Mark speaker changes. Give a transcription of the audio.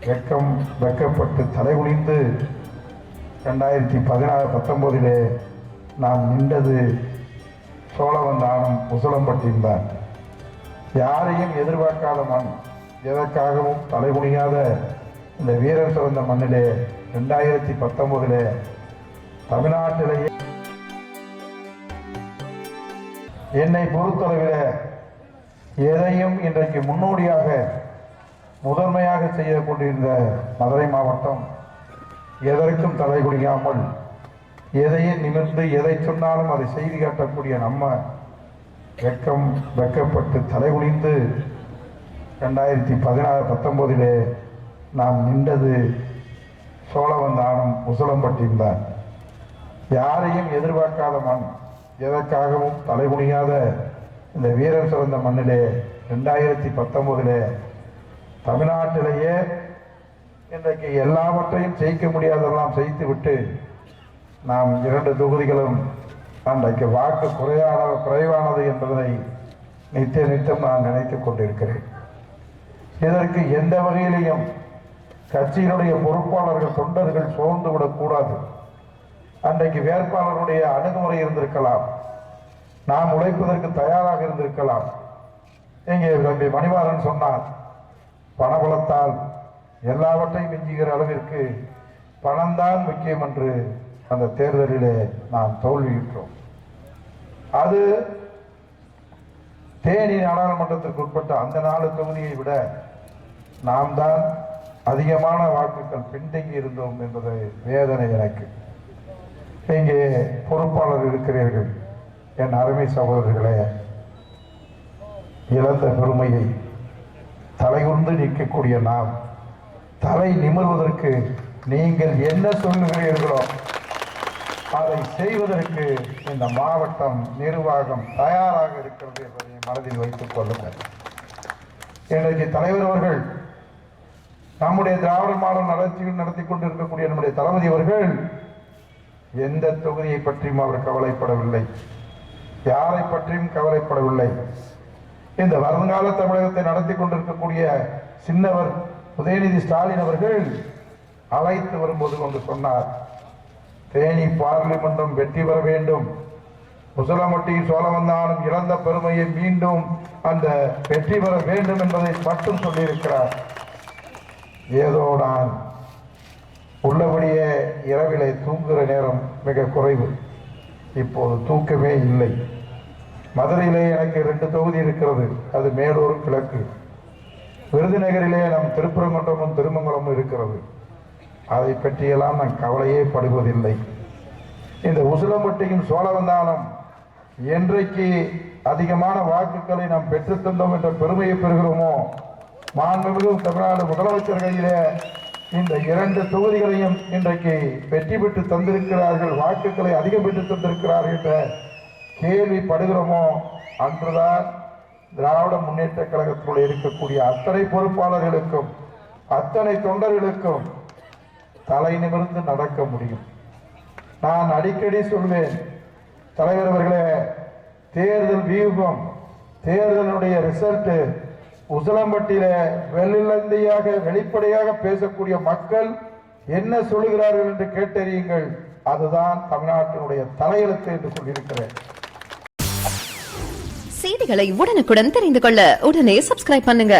Speaker 1: வெக்கப்பட்டு தலைகுனிந்து 2019 நாம் நின்றது சோழவந்தானம் உசிலம்பட்டியில்தான். யாரையும் எதிர்பார்க்காத மண், எதற்காகவும் தலைகுனியாத இந்த வீரர் சிறந்த மண்ணிலே 2019 தமிழ்நாட்டிலேயே என்னை பொறுத்தளவில் எதையும் இன்றைக்கு முன்னோடியாக முதன்மையாக செய்ய கொண்டிருந்த மதுரை மாவட்டம் எதற்கும் தலைகுனியாமல் எதையும் நிமிர்ந்து எதை சொன்னாலும் அதை செய்தி காட்டக்கூடிய நம்ம வெக்கப்பட்டு தலைகுனிந்து 2019 நாம் நின்றது சோழவந்தானம் உசிலம்பட்டியில்தான். யாரையும் எதிர்பார்க்காத மண், எதற்காகவும் தலைகுனியாத இந்த வீரர் சிறந்த மண்ணிலே 2019 தமிழ்நாட்டிலேயே இன்றைக்கு எல்லாவற்றையும் ஜெயிக்க முடியாதெல்லாம் செய்துவிட்டு நாம் 2 தொகுதிகளும் அன்றைக்கு வாக்கு குறைவானது என்பதை நித்தம் நான் நினைத்துக் கொண்டிருக்கிறேன். இதற்கு எந்த வகையிலையும் கட்சியினுடைய பொறுப்பாளர்கள் தொண்டர்கள் சோர்ந்து விடக்கூடாது. அன்றைக்கு வேட்பாளருடைய அணுகுமுறை இருந்திருக்கலாம், நாம் உழைப்பதற்கு தயாராக இருந்திருக்கலாம். இங்கே தம்பி மணிமாறன் சொன்னார், பணபலத்தால் எல்லாவற்றையும் மிஞ்சுகிற அளவிற்கு பணம்தான் முக்கியம் என்று அந்த தேர்தலிலே நாம் தோல்வியுற்றோம். அது தேனி நாடாளுமன்றத்திற்கு உட்பட்ட அந்த 4 தொகுதியை விட நாம் தான் அதிகமான வாக்குகள் பின்தங்கி இருந்தோம் என்பது வேதனை எனக்கு. இங்கே பொறுப்பாளர் இருக்கிறீர்கள், என் அருமை சகோதரர்களே, இழந்த பெருமையை தலைகுர்ந்து நிற்கக்கூடிய நாம் தலை நிமிர்வதற்கு நீங்கள் என்ன சொல்லுகிறீர்களோ அதை செய்வதற்கு இந்த மாவட்டம் நிர்வாகம் தயாராக இருக்கிறது என்பதை மனதில் வைத்துக் கொள்ளுங்கள். இன்றைக்கு தலைவர் அவர்கள், நம்முடைய திராவிட மாடல் நடத்தியில் நடத்தி கொண்டிருக்கக்கூடிய நம்முடைய தளபதி அவர்கள் எந்த தொகுதியை பற்றியும் அவர் கவலைப்படவில்லை, யாரை பற்றியும் கவலைப்படவில்லை. இந்த வருங்கால தமிழகத்தை நடத்தி கொண்டிருக்கக்கூடிய சின்னவர் உதயநிதி ஸ்டாலின் அவர்கள் அழைத்து வரும்போது கொண்டு சொன்னார், தேனி பார்லிமென்றம் வெற்றி பெற வேண்டும், உசிலம்பட்டி சோழவந்தானம் இழந்த பெருமையை மீண்டும் அந்த வெற்றி பெற வேண்டும் என்பதை மட்டும் சொல்லியிருக்கிறார். ஏதோ நான் உள்ளபடியே இரவிலே தூங்குகிற நேரம் மிக குறைவு, இப்போது தூக்கமே இல்லை. மதுரையிலே எனக்கு 2 தொகுதி இருக்கிறது, அது மேலூர் கிழக்கு. விருதுநகரிலே நம் திருப்பரங்குன்றமும் திருமங்கலமும் இருக்கிறது, அதை பற்றியெல்லாம் நான் கவலையே படுவதில்லை. இந்த உசிலம்பட்டியும் சோழவந்தானம் என்றைக்கு அதிகமான வாக்குகளை நாம் பெற்றுத்தந்தோம் என்ற பெருமையை பெறுகிறோமோ, மாண்புமிகு தமிழ்நாடு முதலமைச்சர் கையிலே இந்த 2 தொகுதிகளையும் இன்றைக்கு வெற்றி பெற்று தந்திருக்கிறார்கள், வாக்குகளை அதிகம் பெற்று தந்திருக்கிறார்கள் என்ற கேள்விப்படுகிறோமோ, அன்றுதான் திராவிட முன்னேற்ற கழகத்தில் இருக்கக்கூடிய அத்தனை பொறுப்பாளர்களுக்கும் அத்தனை தொண்டர்களுக்கும் தலை நிமிர்ந்து நடக்க முடியும். நான் அடிக்கடி சொல்வேன், தலைவர் அவர்களே, தேர்தல் வியூகம், தேர்தலுடைய ரிசல்ட் உசிலம்பட்டியில வெள்ளிலந்தையாக வெளிப்படையாக பேசக்கூடிய மக்கள் என்ன சொல்லுகிறார்கள் என்று கேட்டறியுங்கள். அதுதான் தமிழ்நாட்டினுடைய தலையெழுத்து என்று சொல்லியிருக்கிறேன்.
Speaker 2: செய்திகளை உடனுக்குடன் தெரிந்து கொள்ள உடனே சப்ஸ்கிரைப் பண்ணுங்க.